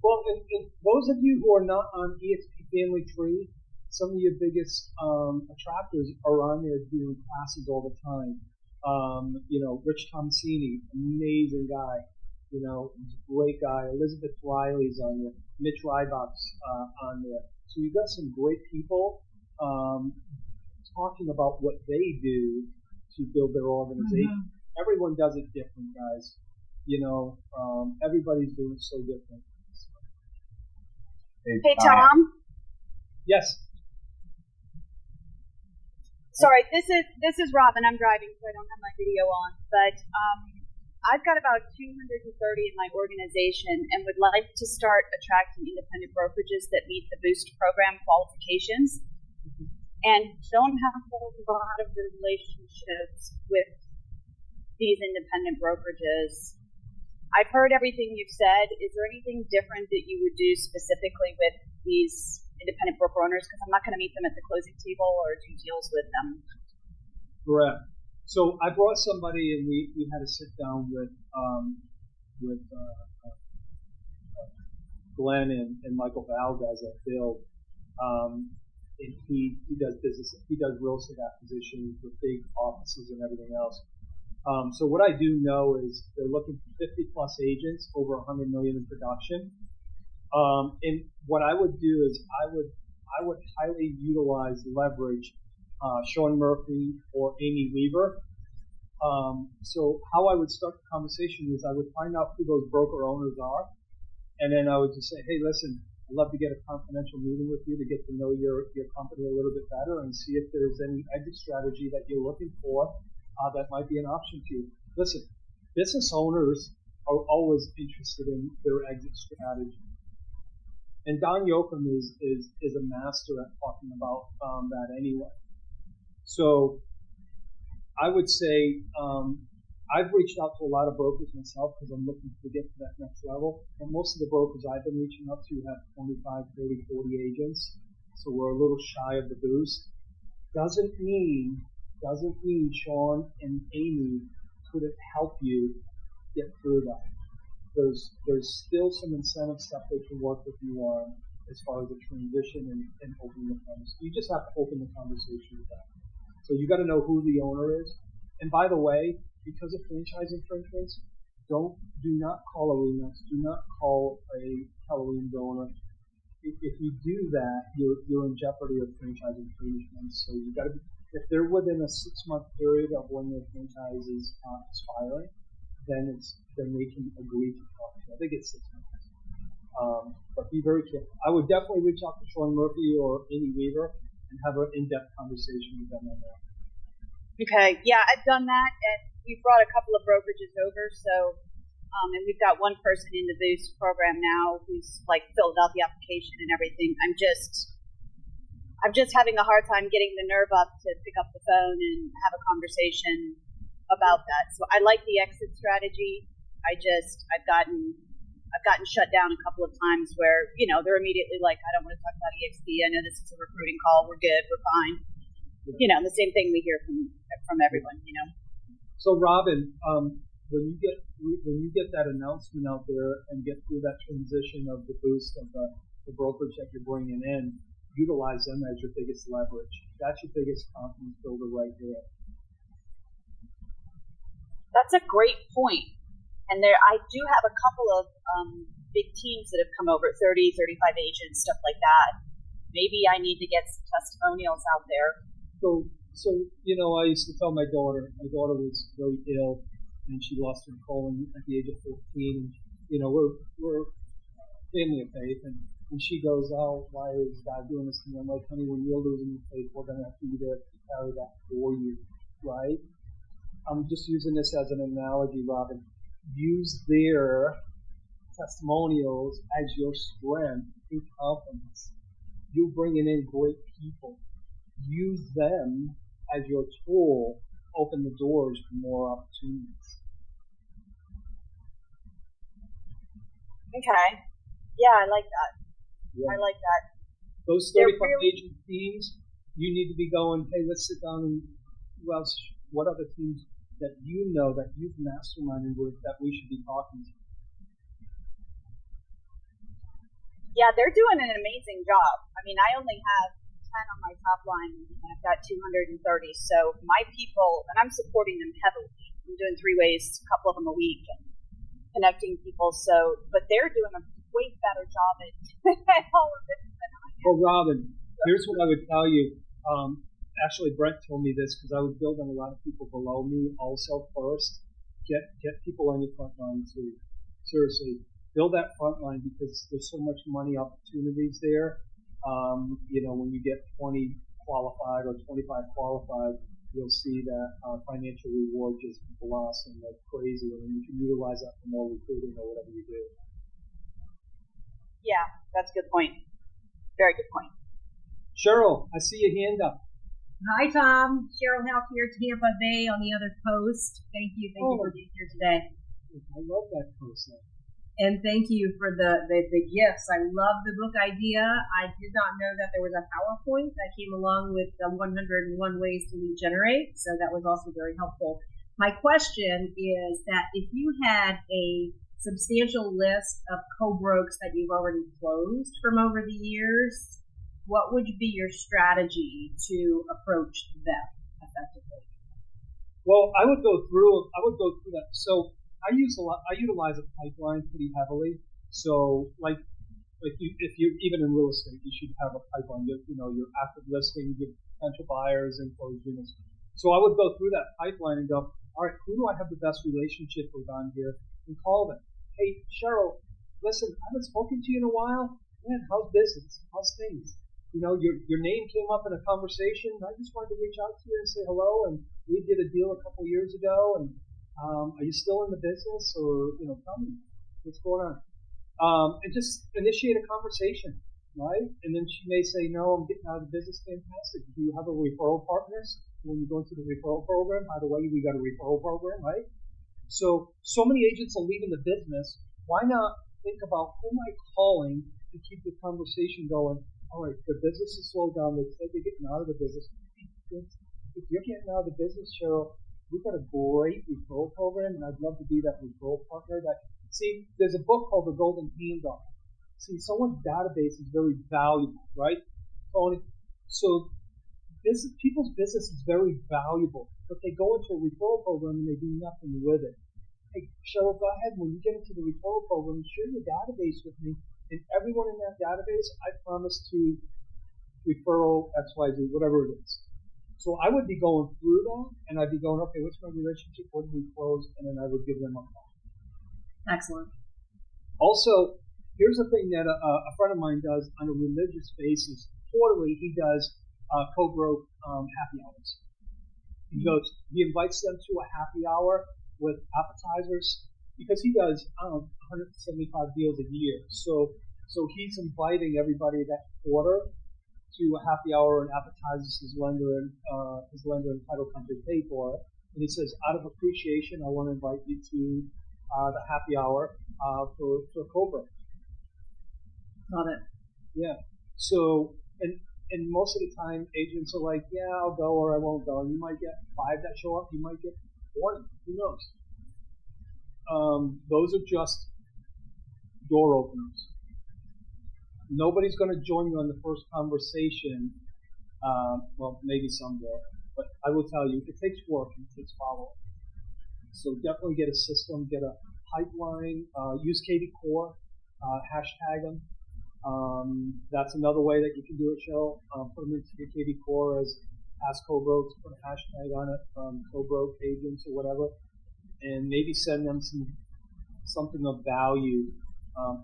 Well, and those of you who are not on EXP Family Tree, some of your biggest attractors are on there doing classes all the time. Rich Tomasini, amazing guy. He's a great guy. Elizabeth Riley's on there. Mitch Rybak's on there. So you've got some great people talking about what they do to build their organization. Mm-hmm. Everyone does it different, guys. Everybody's doing it so different. Hey, Tom. Yes. Sorry, this is Robin. I'm driving, so I don't have my video on. But I've got about 230 in my organization and would like to start attracting independent brokerages that meet the Boost program qualifications and don't have a lot of relationships with these independent brokerages. I've heard everything you've said. Is there anything different that you would do specifically with these independent broker owners? Because I'm not going to meet them at the closing table or do deals with them. Correct. So I brought somebody, and we had a sit down with Glenn and Michael Valdez at Build. And he does business. He does real estate acquisitions with big offices and everything else. So what I do know is they're looking for 50 plus agents, over 100 million in production. And what I would do is I would highly utilize leverage Sean Murphy or Amy Weaver. So how I would start the conversation is I would find out who those broker owners are, and then I would just say, hey, listen, I'd love to get a confidential meeting with you to get to know your company a little bit better and see if there's any exit strategy that you're looking for that might be an option to you. Listen, business owners are always interested in their exit strategy. And Don Yoakum is a master at talking about that anyway. So I would say I've reached out to a lot of brokers myself because I'm looking to get to that next level. And most of the brokers I've been reaching out to have 25, 30, 40 agents. So we're a little shy of the boost. Doesn't mean Sean and Amy couldn't help you get through that. There's still some incentive stuff they can work with you on as far as the transition and opening the conversation. You just have to open the conversation with them. So you got to know who the owner is. And by the way, because of franchise infringements, do not call a REMAX. Do not call a Halloween donor. If you do that, you're in jeopardy of franchise infringements. So you got to be, if they're within a 6-month period of when their franchise is expiring, then they can agree to talk to you. I think it's 6 months. But be very careful. I would definitely reach out to Sean Murphy or Amy Weaver and have an in-depth conversation with them on that. Okay, yeah, I've done that, and we've brought a couple of brokerages over, so, and we've got one person in the Boost program now who's like filled out the application and everything. I'm just having a hard time getting the nerve up to pick up the phone and have a conversation about that. So I like the exit strategy. I've gotten shut down a couple of times where, they're immediately like, I don't want to talk about EXP. I know this is a recruiting call. We're good. We're fine. The same thing we hear from everyone, So Robin, when you get that announcement out there and get through that transition of the boost of the brokerage that you're bringing in, utilize them as your biggest leverage. That's your biggest confidence builder right there. That's a great point. And I do have a couple of big teams that have come over, 30, 35 agents, stuff like that. Maybe I need to get some testimonials out there. So I used to tell my daughter was very ill, and she lost her colon at the age of 14. We're family of faith, and she goes, oh, why is God doing this to me? I'm like, honey, when you're losing your faith, we're going to have to be there to carry that for you, right? I'm just using this as an analogy, Robin. Use their testimonials as your strength and confidence. You're bringing in great people. Use them as your tool. Open the doors for more opportunities. Okay. Yeah, I like that. Yeah. I like that. Those 35 agent teams, you need to be going, hey, let's sit down and what other teams that that you've masterminded with that we should be talking to? Yeah, they're doing an amazing job. I mean, I only have 10 on my top line, and I've got 230. So my people, and I'm supporting them heavily. I'm doing 3 ways, a couple of them a week, and connecting people. So, but they're doing a way better job at all of this than I am. Well, Robin, here's what I would tell you. Actually, Brent told me this because I was building a lot of people below me also first. Get people on your front line too. Seriously, build that front line because there's so much money opportunities there. When you get 20 qualified or 25 qualified, you'll see that financial reward just blossom like crazy, and you can utilize that for more recruiting or whatever you do. Yeah, that's a good point. Very good point. Cheryl, I see your hand up. Hi, Tom. Cheryl House here, Tampa Bay on the other coast. Thank you for being here today. I love that coast. And thank you for the gifts. I love the book idea. I did not know that there was a PowerPoint that came along with the 101 ways to lead generate. So that was also very helpful. My question is that if you had a substantial list of co-brokes that you've already closed from over the years, what would be your strategy to approach them effectively? Well, I would go through that. So I utilize a pipeline pretty heavily. So if you're even in real estate, you should have a pipeline. Your active listing, your potential buyers, and closed units. So I would go through that pipeline and go, all right, who do I have the best relationship with on here? And call them. Hey, Cheryl, listen, I haven't spoken to you in a while. Man, how's business? How's things? Your name came up in a conversation. I just wanted to reach out to you and say hello. And we did a deal a couple years ago. And are you still in the business? Or tell me what's going on. And just initiate a conversation, right? And then she may say, no, I'm getting out of the business. Fantastic. Do you have a referral partners when you go into the referral program? By the way, we got a referral program, right? So many agents are leaving the business. Why not think about who am I calling to keep the conversation going? All right, the business is slowed down. They said they're getting out of the business. If you're getting out of the business, Cheryl, we've got a great referral program, and I'd love to be that referral partner. See, there's a book called The Golden Handoff. See, someone's database is very valuable, right, Tony? So people's business is very valuable, but they go into a referral program and they do nothing with it. Hey, Cheryl, go ahead. When you get into the referral program, share your database with me. And everyone in that database, I promise to referral XYZ, whatever it is. So I would be going through that, and I'd be going, okay, what's my relationship? What did we close? And then I would give them a call. Excellent. Also, here's a thing that a friend of mine does on a religious basis. Quarterly, he does co-broke happy hours. He invites them to a happy hour with appetizers because he does, 175 deals a year. So he's inviting everybody that quarter to a happy hour and appetizers his lender and title company pay for it. And he says, out of appreciation, I want to invite you to the happy hour for Cobra. Love it. Yeah. So, and most of the time, agents are like, yeah, I'll go or I won't go. You might get 5 that show up. You might get 20. Who knows? Those are just door openers. Nobody's going to join you on the first conversation. Well, maybe some will. But I will tell you, it takes work and it takes follow-up. So definitely get a system, get a pipeline, use KV Core, hashtag them. That's another way that you can do it, Cheryl. Put them into your KV Core as Ask Co-Brokes, put a hashtag on it, Co-Broke agents or whatever, and maybe send them something of value.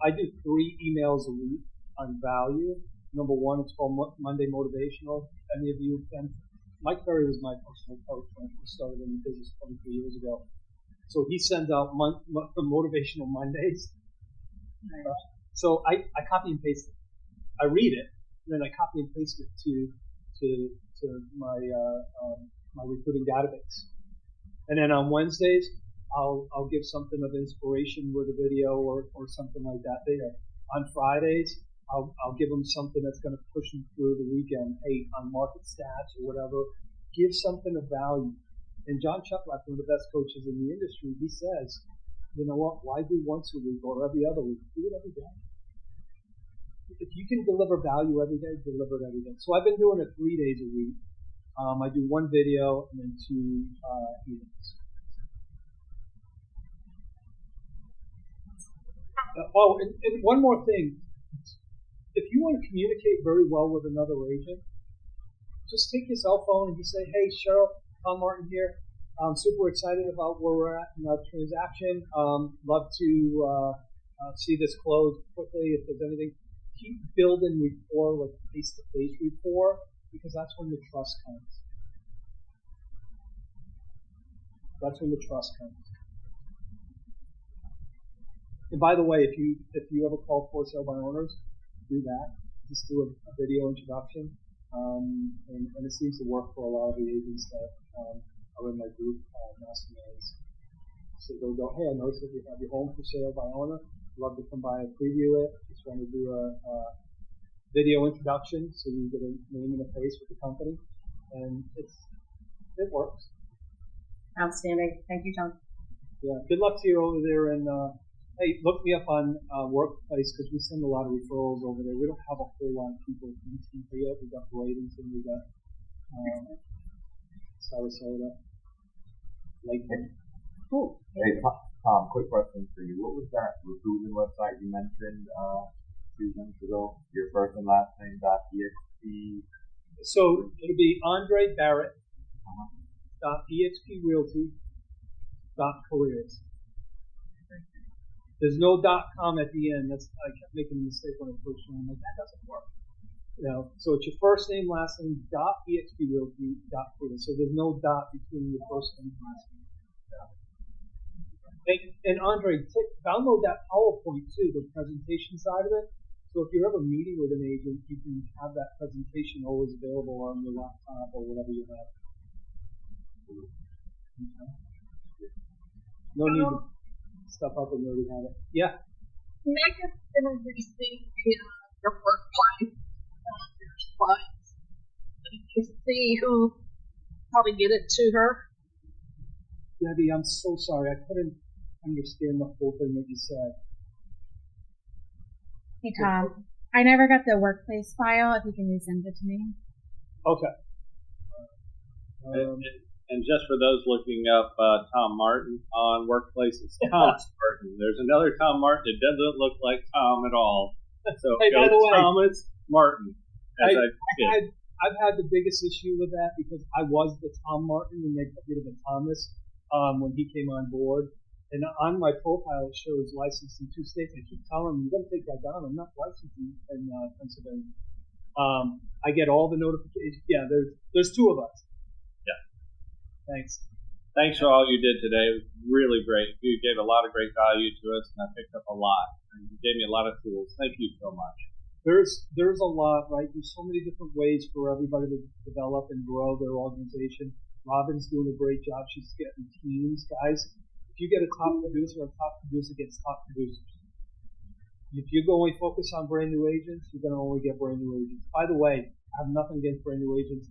I do 3 emails a week on value. Number 1, it's called Monday Motivational. Any of you can. Mike Ferry was my personal coach when I first started in the business 23 years ago. So he sends out Motivational Mondays. So I copy and paste it. I read it, and then I copy and paste it to my my recruiting database. And then on Wednesdays, I'll give something of inspiration with a video or something like that there. On Fridays, I'll give them something that's going to push them through the weekend. Hey, on market stats or whatever, give something of value. And John Chucklack, one of the best coaches in the industry, he says, you know what, why do once a week or every other week? Do it every day. If you can deliver value every day, deliver it every day. So I've been doing it 3 days a week. I do 1 video and then 2 meetings. And one more thing. If you want to communicate very well with another agent, just take your cell phone and just say, hey, Cheryl, Tom Martin here. I'm super excited about where we're at in our transaction. Love to see this close quickly if there's anything. Keep building rapport, like face-to-face rapport, because that's when the trust comes. That's when the trust comes. And by the way, if you ever call for sale by owners, do that. Just do a video introduction, and it seems to work for a lot of the agents that are in my group, Masterminds. So they'll go, hey, I noticed that you have your home for sale by owner. love to come by and preview it. Just want to do a video introduction so you get a name and a face with the company, and it works. Outstanding. Thank you, Tom. Yeah. Good luck to you over there, and hey, look me up on Workplace because we send a lot of referrals over there. We don't have a whole lot of people from Korea. We got Bradenton, we got Sarasota, Lakewood. Cool. Hey, Tom, quick question for you. What was that recruiting website you mentioned a few minutes ago? Your first and last name .ext. So it'll be Andre Barrett .exprealty.careers. There's no .com at the end. I kept making a mistake when I first went. I'm like, that doesn't work. So it's your first name, last name .exprealty.careers. So there's no dot between your first name and last name. And Andre, download that PowerPoint too, the presentation side of it. So if you're ever meeting with an agent, you can have that presentation always available on your laptop or whatever you have. Okay. No need to stuff up and already have it. Yeah. Megan gonna receive your workplace, your slides. You see how to get it to her. Debbie, I'm so sorry. I couldn't understand the whole thing that you said. Hey, Tom. I never got the workplace file. If you can resend it to me. Okay. And just for those looking up Tom Martin on Workplace, it's Tom Martin. There's another Tom Martin that doesn't look like Tom at all. So hey, by the way, Thomas Martin. I've had the biggest issue with that because I was the Tom Martin and they put rid of the Thomas when he came on board. And on my profile, it shows licensed in 2 states. I keep telling them, you got to take that down. I'm not licensed in Pennsylvania. I get all the notifications. Yeah, there's 2 of us. Yeah. Thanks. Thanks for all you did today. It was really great. You gave a lot of great value to us, and I picked up a lot. And you gave me a lot of tools. Thank you so much. There's a lot, right? There's so many different ways for everybody to develop and grow their organization. Robin's doing a great job. She's getting teams, guys. If you get a top producer, a top producer gets top producers. If you go and focus on brand new agents, you're going to only get brand new agents. By the way, I have nothing against brand new agents.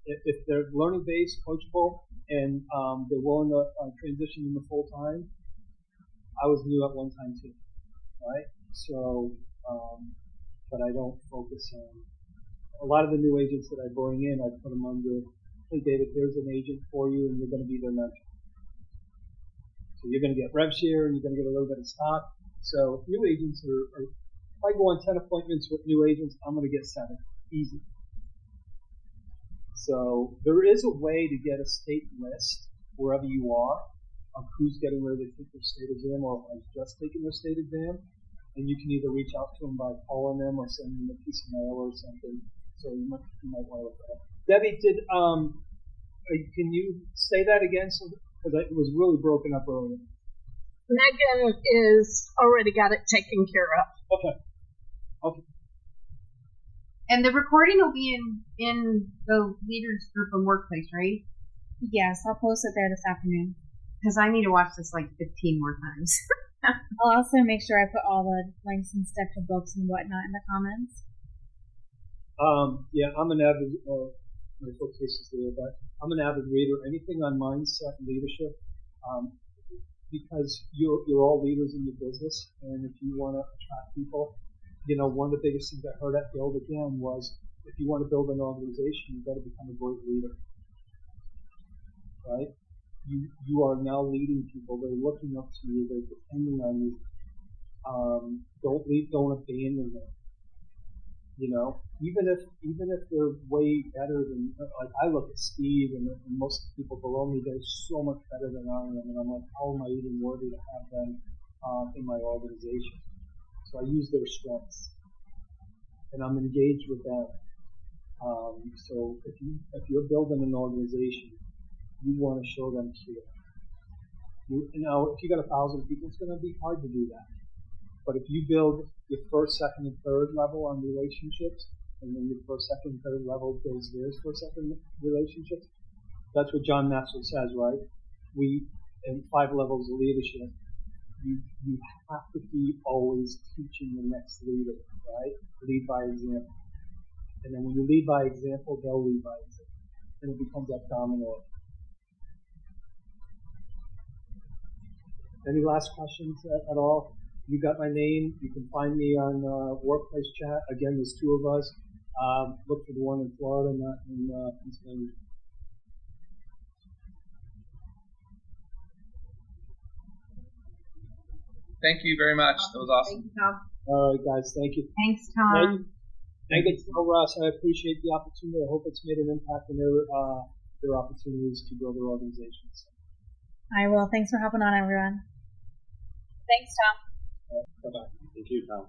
If they're learning based, coachable, and they're willing to transition into full time, I was new at one time too, right? So, but I don't focus on a lot of the new agents that I bring in. I put them under, hey David, here's an agent for you, and you're going to be their mentor. So you're going to get rev share, and you're going to get a little bit of stock. So new agents are if I go on 10 appointments with new agents, I'm going to get 7. Easy. So there is a way to get a state list wherever you are of who's getting ready to take their state exam or has just taken their state exam. And you can either reach out to them by calling them or sending them a piece of mail or something. So you might want to look at that. Debbie, can you say that again? Because it was really broken up earlier. Megan is already got it taken care of. Okay. And the recording will be in the leaders group and workplace, right? Yes, I'll post it there this afternoon. Because I need to watch this like 15 more times. I'll also make sure I put all the links and stuff to books and whatnot in the comments. Yeah, I'm an avid, my book cases there, but I'm an avid reader. Anything on mindset and leadership, because you're all leaders in your business, and if you want to attract people, one of the biggest things I heard at Build Again was if you want to build an organization, you've got to become a great leader, right? You are now leading people. They're looking up to you. They're depending on you. Don't abandon them. Even if they're way better than, like I look at Steve and most of the people below me, they're so much better than I am, and I'm like, how am I even worthy to have them in my organization? So I use their strengths, and I'm engaged with them. So if you're building an organization, you want to show them care. Now, if you got 1,000 people, it's going to be hard to do that. But if you build your first, second, and third level on relationships, and then your first, second, and third level builds theirs first, second relationships, that's what John Maxwell says, right? In 5 levels of leadership, you have to be always teaching the next leader, right? Lead by example. And then when you lead by example, they'll lead by example. And it becomes that domino. Any last questions at all? You got my name. You can find me on Workplace Chat. Again, there's two of us. Look for the one in Florida, not in Pennsylvania. Thank you very much. That was awesome. Thank you, Tom. All right, guys. Thank you. Thanks, Tom. Thank you, Russ. I appreciate the opportunity. I hope it's made an impact in their opportunities to grow their organizations. I will. Thanks for hopping on, everyone. Thanks, Tom. Bye-bye. Thank you, Tom.